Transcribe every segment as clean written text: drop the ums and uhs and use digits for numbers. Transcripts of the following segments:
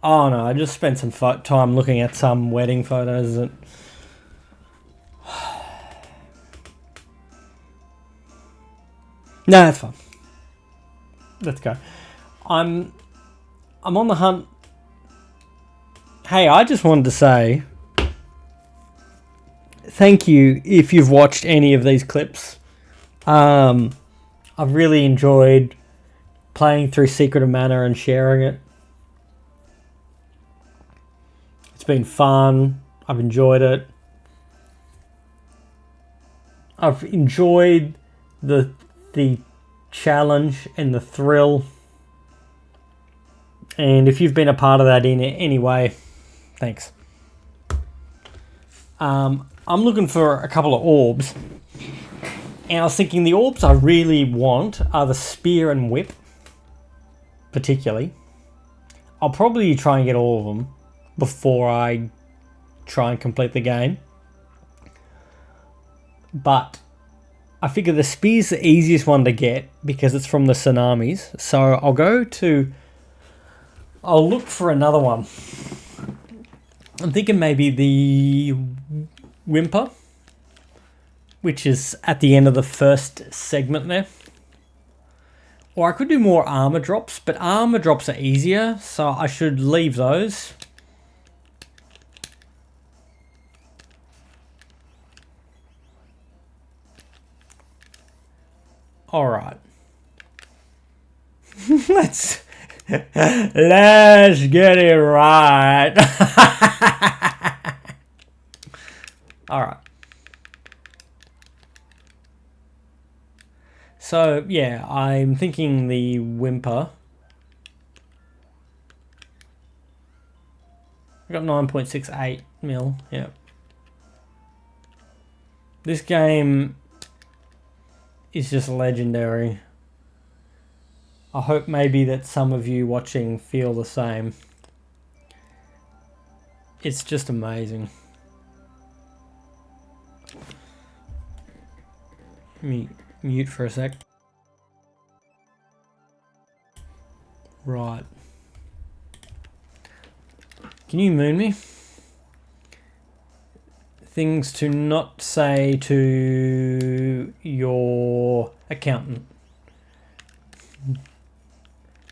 Oh no, I just spent some time looking at some wedding photos that... No, that's fine. Let's go. I'm on the hunt. Hey, I just wanted to say thank you if you've watched any of these clips. I've really enjoyed playing through Secret of Mana and sharing it. It's been fun. I've enjoyed it. I've enjoyed the challenge and the thrill. And if you've been a part of that in any way, thanks. I'm looking for a couple of orbs. And I was thinking the orbs I really want are the spear and whip. Particularly. I'll probably try and get all of them before I try and complete the game. But I figure the spear's the easiest one to get because it's from the tsunamis. So I'll look for another one. I'm thinking maybe the whimper, which is at the end of the first segment there. Or I could do more armor drops, but armor drops are easier, so I should leave those. Alright. Let's get it right. Alright. So, yeah, I'm thinking the whimper. I got 9.68 mil, yeah. This game is just legendary. I hope maybe that some of you watching feel the same. It's just amazing. Let me mute for a sec. Right. Can you moon me? Things to not say to your accountant.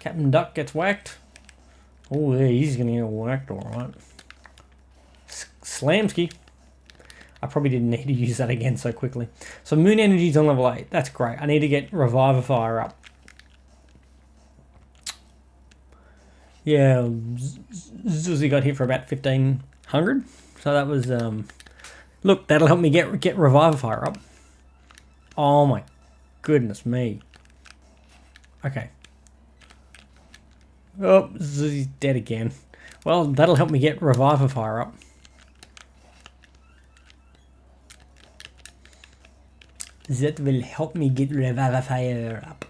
Captain Duck gets whacked. Oh, yeah, he's gonna get whacked, alright. Slamsky. I probably didn't need to use that again so quickly. So Moon Energy's on level 8. That's great. I need to get Revivify up. Yeah, Zuzi got hit for about 1,500. So that was... Look, that'll help me get Revivify up. Oh my goodness me. Okay. Oh, Zuzi's dead again. Well, that'll help me get Revivify up. That will help me get Revivify up.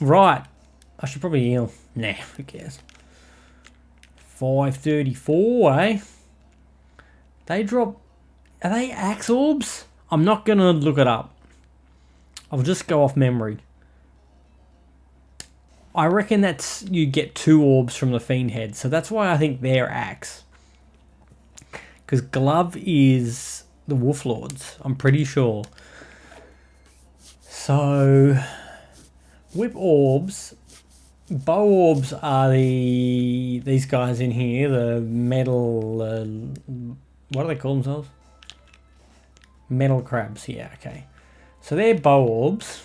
Right. I should probably heal. Nah, who cares? 534, eh? They drop... Are they axe orbs? I'm not going to look it up. I'll just go off memory. I reckon that's... You get 2 orbs from the Fiend Head. So that's why I think they're axe. Because Glove is the Wolf Lords. I'm pretty sure. So... Whip orbs... Bow orbs are these guys in here, the metal, what do they call themselves? Metal crabs, yeah, okay. So they're bow orbs.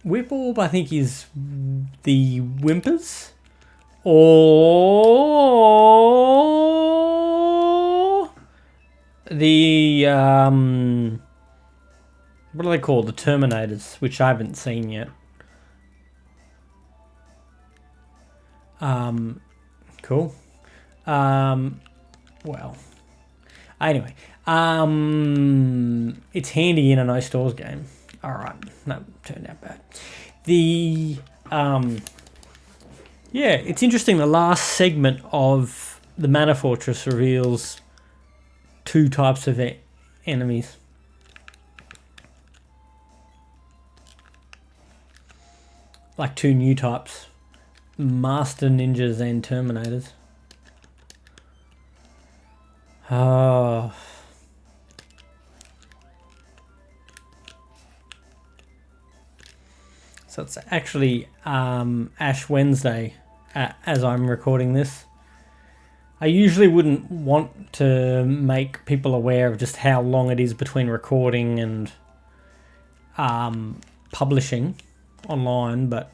Whip orb, I think, is the whimpers. Or the, what are they called? The Terminators, which I haven't seen yet. Cool. Well. Anyway. It's handy in a no stores game. Alright. No, turned out bad. The, yeah, it's interesting. The last segment of the Mana Fortress reveals 2 types of enemies. like 2 new types. Master Ninjas and Terminators. Oh. So it's actually Ash Wednesday as I'm recording this. I usually wouldn't want to make people aware of just how long it is between recording and publishing online, but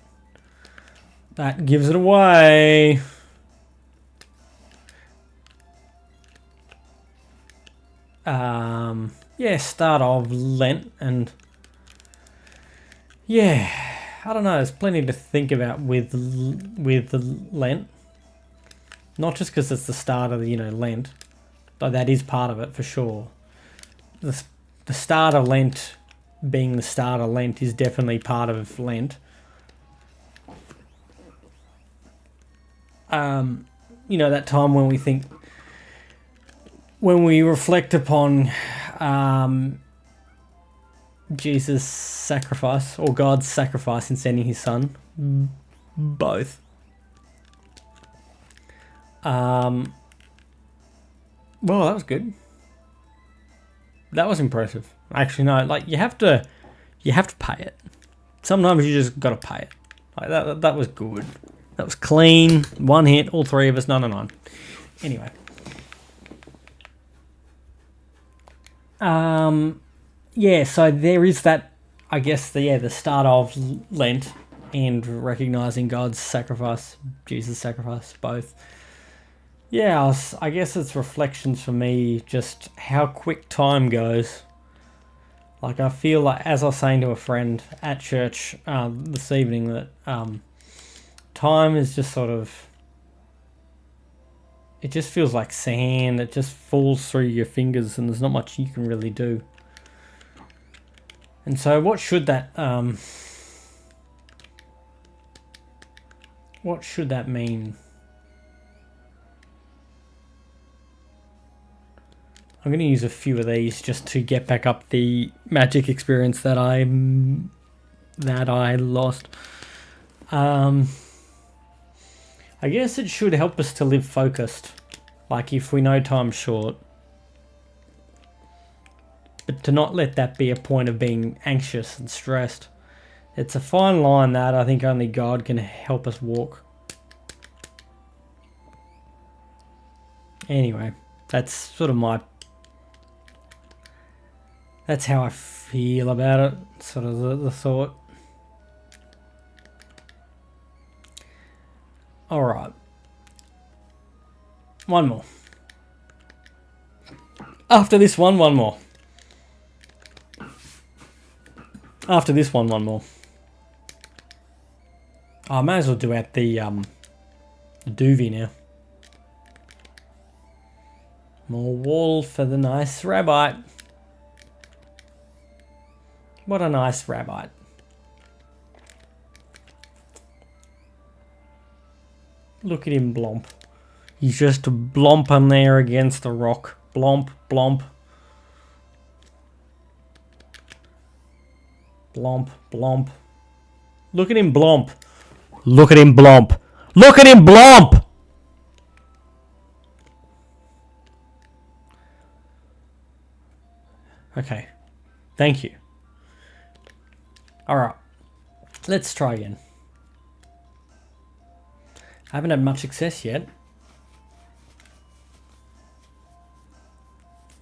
that gives it away. Yeah, start of Lent, and yeah, I don't know, there's plenty to think about with Lent. Not just because it's the start of, Lent, but that is part of it for sure. The start of Lent being the start of Lent is definitely part of Lent. That time when we reflect upon Jesus' sacrifice, or God's sacrifice in sending his son. Both. Well, that was good. That was impressive. Actually, no, like you have to pay it. Sometimes you just gotta pay it. Like that was good. That was clean. One hit, all 3 of us, 9 on 9. Anyway. Yeah, so there is that, I guess, the start of Lent and recognizing God's sacrifice, Jesus' sacrifice, both. Yeah, I guess it's reflections for me, just how quick time goes. Like, I feel like, as I was saying to a friend at church this evening, that time is just sort of, it just feels like sand. It just falls through your fingers and there's not much you can really do. And so what should that mean? I'm going to use a few of these just to get back up the magic experience that I lost. I guess it should help us to live focused, like if we know time's short. But to not let that be a point of being anxious and stressed. It's a fine line that I think only God can help us walk. Anyway, that's sort of that's how I feel about it, sort of the thought. Alright. One more. After this one more. After this one more. I may as well do out the doovie now. More wool for the nice rabbit. What a nice rabbit. Look at him blomp. He's just blomping there against the rock. Blomp, blomp. Blomp, blomp. Look at him blomp. Look at him blomp. Look at him blomp! Okay. Thank you. Alright. Let's try again. I haven't had much success yet.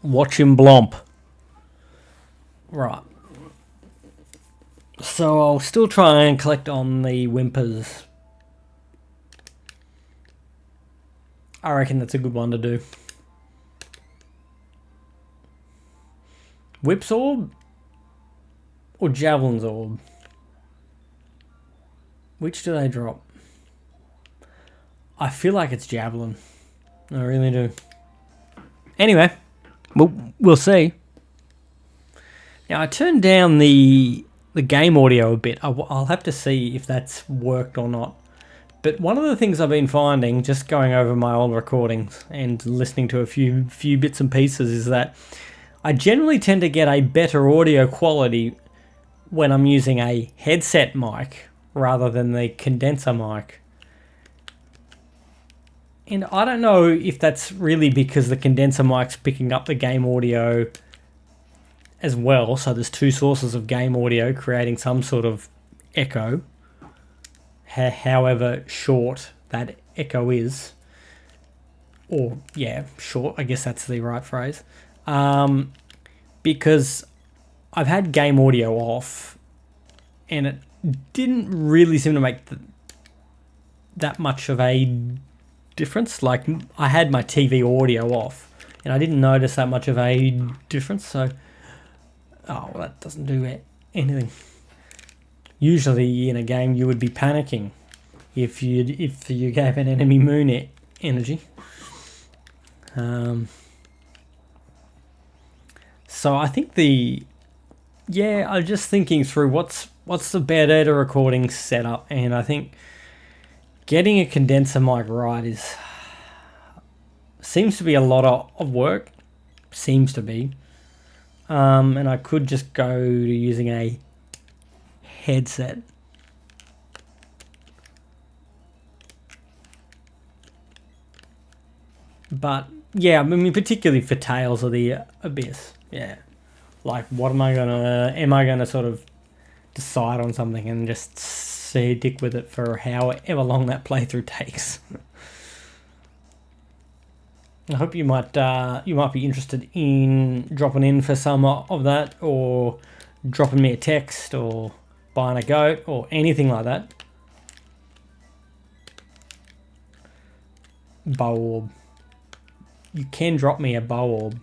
Watch him blomp. Right. So I'll still try and collect on the whimpers. I reckon that's a good one to do. Whip's Orb? Or Javelin's Orb? Which do they drop? I feel like it's Javelin. I really do. Anyway, we'll see. Now, I turned down the game audio a bit. I'll have to see if that's worked or not. But one of the things I've been finding, just going over my old recordings and listening to a few bits and pieces, is that I generally tend to get a better audio quality when I'm using a headset mic rather than the condenser mic. And I don't know if that's really because the condenser mic's picking up the game audio as well. So there's two sources of game audio creating some sort of echo, however short that echo is. Or, yeah, short, I guess that's the right phrase. Because I've had game audio off and it didn't really seem to make that much of a difference. Like, I had my TV audio off and I didn't notice that much of a difference. So, oh, well, that doesn't do anything. Usually in a game you would be panicking if you gave an enemy moon energy. So I think I'm just thinking through what's the better recording setup, and I think getting a condenser mic right seems to be a lot of work. Seems to be. And I could just go to using a headset. But yeah, I mean, particularly for Tales of the Abyss. Yeah. Like, am I gonna sort of decide on something and just stick with it for however long that playthrough takes? I hope you might be interested in dropping in for some of that, or dropping me a text, or buying a goat, or anything like that. Bow orb. You can drop me a bow orb.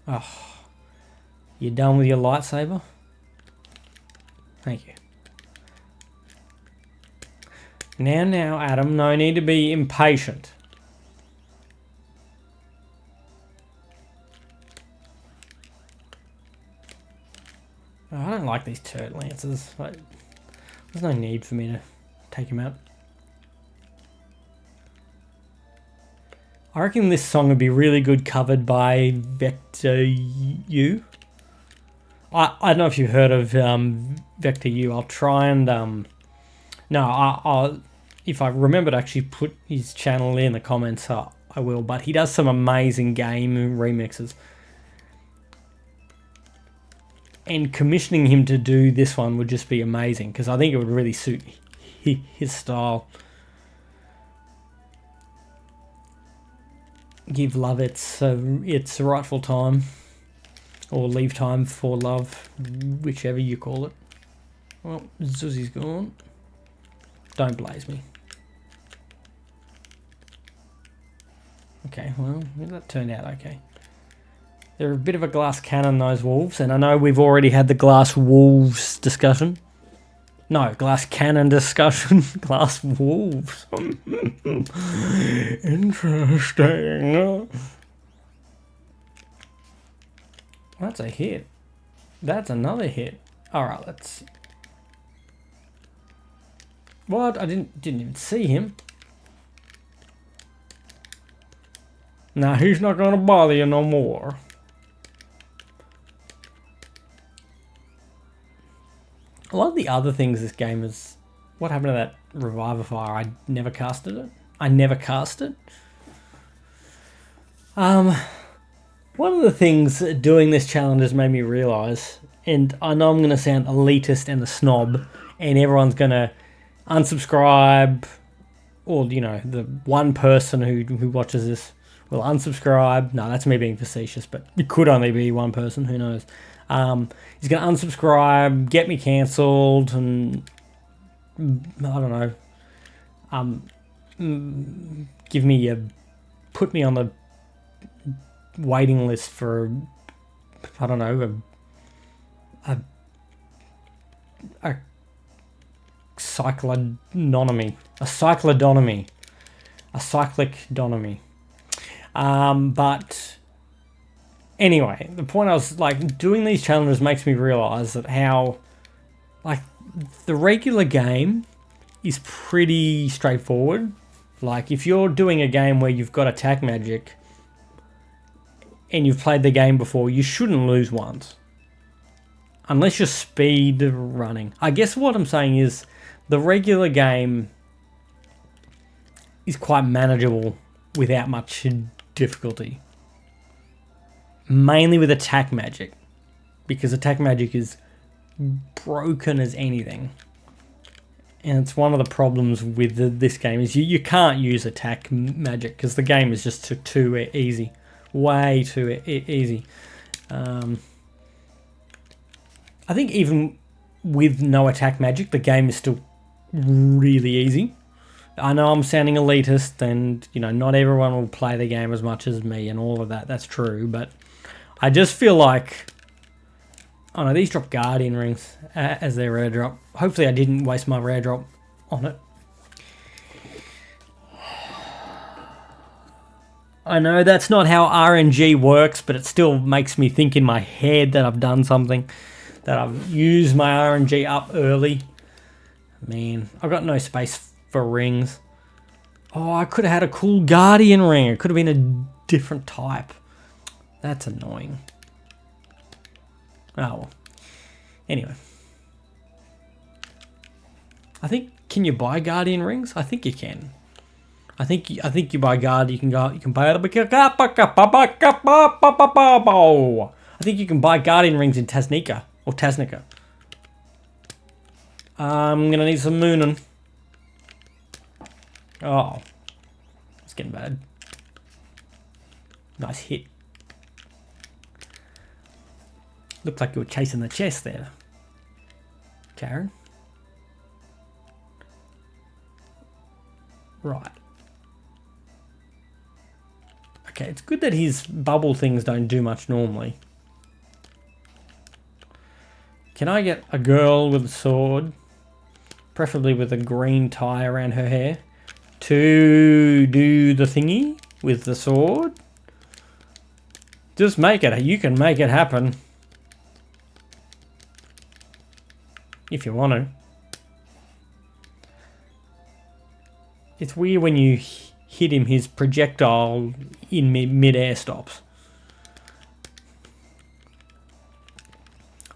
Oh, you done with your lightsaber? Thank you. Now, Adam, no need to be impatient. Oh, I don't like these turret lancers. There's no need for me to take him out. I reckon this song would be really good covered by Vector U. I don't know if you've heard of Vector U. I'll try and I'll if I remember to actually put his channel in the comments, I will. But he does some amazing game remixes, and commissioning him to do this one would just be amazing, because I think it would really suit his style. Give love its rightful time, or leave time for love, whichever you call it. Well, Zuzi's gone. Don't blaze me. Okay, well, that turned out okay. They're a bit of a glass cannon, those wolves, and I know we've already had the glass wolves discussion. No, glass cannon discussion. Glass wolves. Interesting. That's a hit. That's another hit. Alright, let's... What? I didn't even see him. Now he's not gonna bother you no more. A lot of the other things this game is... What happened to that Reviver Fire? I never casted it. One of the things doing this challenge has made me realise, and I know I'm going to sound elitist and a snob, and everyone's going to unsubscribe, or, you know, the one person who watches this will unsubscribe. No, that's me being facetious, but it could only be one person, who knows. He's going to unsubscribe, get me cancelled, and I don't know, put me on the waiting list for, I don't know, a cyclodonemy. But anyway, the point I was, like, doing these challenges makes me realise that how, like, the regular game is pretty straightforward. Like, if you're doing a game where you've got attack magic and you've played the game before, you shouldn't lose once. Unless you're speed running. I guess what I'm saying is the regular game is quite manageable without much difficulty. Mainly with attack magic. Because attack magic is broken as anything. And it's one of the problems with this game is you can't use attack magic because the game is just too easy. Way too easy. I think even with no attack magic, the game is still really easy. I know I'm sounding elitist and, you know, not everyone will play the game as much as me and all of that. That's true, but I just feel like... Oh no, these drop Guardian Rings as their rare drop. Hopefully I didn't waste my rare drop on it. I know that's not how RNG works, but it still makes me think in my head that I've done something. That I've used my RNG up early. Man, I've got no space for rings. Oh, I could have had a cool Guardian Ring. It could have been a different type. That's annoying. Oh, well. Anyway. I think, can you buy Guardian Rings? I think you can. I think you buy Guard, you can buy I think you can buy Guardian Rings in Tasnica or Tasnica. I'm gonna need some mooning. Oh. It's getting bad. Nice hit. Looked like you were chasing the chest there, Karen. Right. Okay, it's good that his bubble things don't do much normally. Can I get a girl with a sword, preferably with a green tie around her hair, to do the thingy with the sword? Just make it. You can make it happen. If you want to. It's weird when you hit him, his projectile in mid-air stops.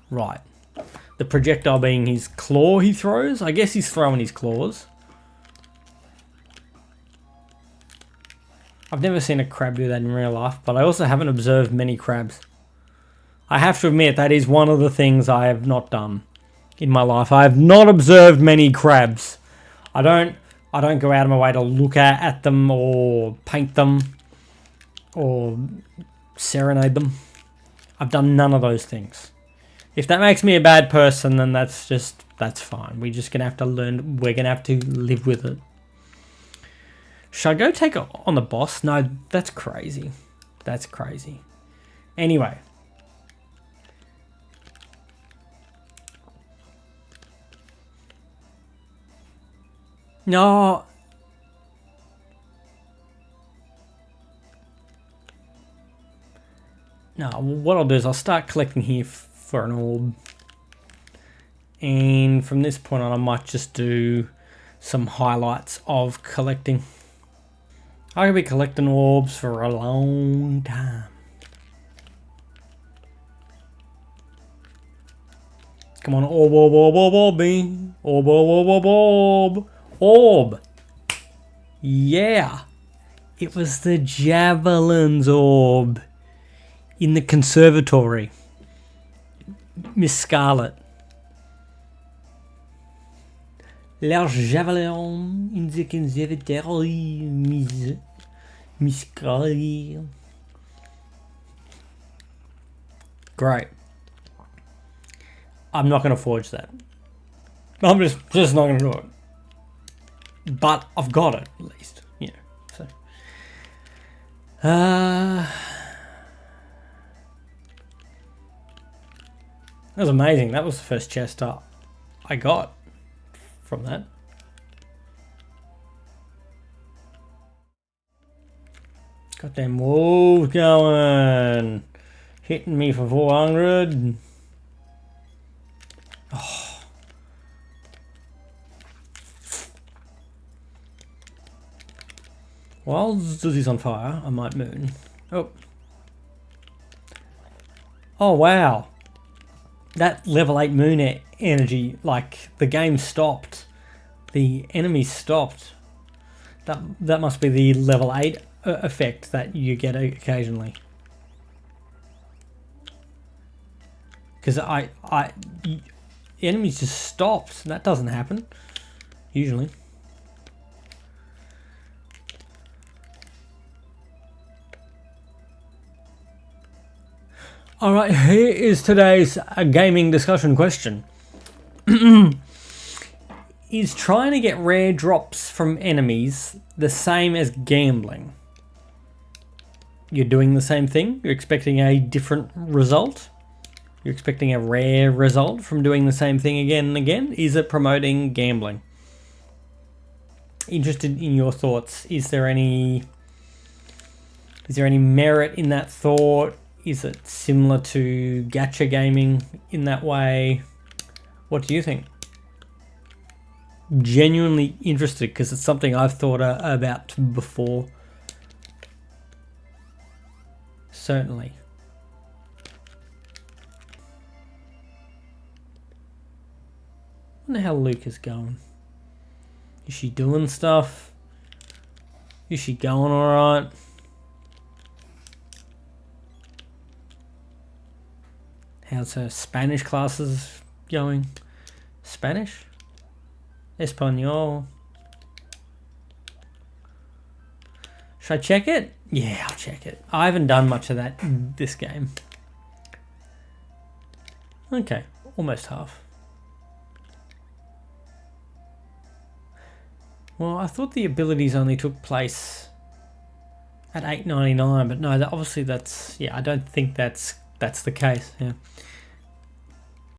Right. The projectile being his claw he throws. I guess he's throwing his claws. I've never seen a crab do that in real life, but I also haven't observed many crabs. I have to admit that is one of the things I have not done in my life. I have not observed many crabs. I don't go out of my way to look at them or paint them or serenade them. I've done none of those things. If that makes me a bad person, then that's fine. We're just gonna have to learn. We're gonna have to live with it. Should I go take it on the boss? No, that's crazy. That's crazy. Anyway. No. No, what I'll do is I'll start collecting here for an orb. And from this point on, I might just do some highlights of collecting. I could be collecting orbs for a long time. Come on, orb, orb, orb, orb, orb, orb, orb, orb, orb, orb. Yeah, it was the Javelin's orb in the conservatory. Miss Scarlet. La Javelin in the conservatory, Miss Scarlet. Great. I'm not going to forge that. I'm just not going to do it. But I've got it, at least. You know, so. That was amazing. That was the first chest up I got from that. Got them wolves going. Hitting me for 400. Oh. While Zuzi's on fire, I might moon. Oh. Oh, wow. that level 8 moon energy, like the game stopped, the enemy stopped. That must be the level 8 effect that you get occasionally. Because the enemies just stopped. That doesn't happen usually. Alright, here is today's gaming discussion question. Is trying to get rare drops from enemies the same as gambling? You're doing the same thing, you're expecting a different result, you're expecting a rare result from doing the same thing again and again. Is it promoting gambling? Interested in your thoughts. Is there any merit in that thought? Is it similar to gacha gaming in that way? What do you think? Genuinely interested, because it's something I've thought about before. Certainly. I wonder how Luke is going. Is she doing stuff? Is she going alright? How's her Spanish classes going? Spanish? Espanol? Should I check it? Yeah, I'll check it. I haven't done much of that in this game. Okay, almost half. Well, I thought the abilities only took place at $8.99, but no, obviously that's, yeah, I don't think that's the case, yeah.